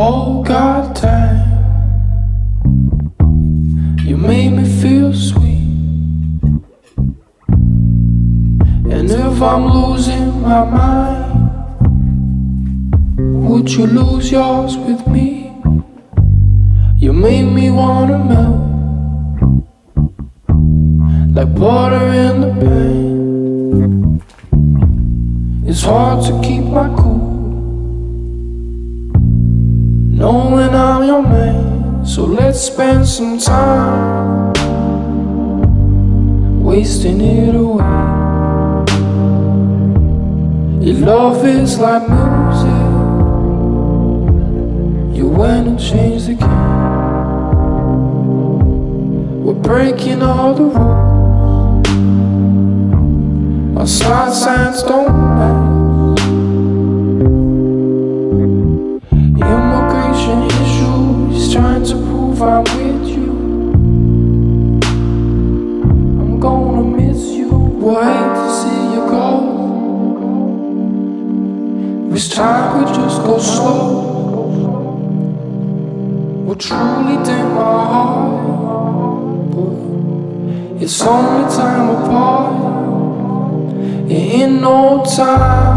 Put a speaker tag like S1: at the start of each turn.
S1: Oh God, time, you made me feel sweet. And if I'm losing my mind, would you lose yours with me? You made me wanna melt like butter in the pan. It's hard to keep my cool knowing I'm your man. So let's spend some time wasting it away. Your love is like music. You went and changed the game. We're breaking all the rules. Our side signs don't match. Immigration issues trying to prove I'm with you. I'm gonna miss you. We'll hate to see you go. This time we just go slow. Will truly dim my heart, but it's only time apart. In no time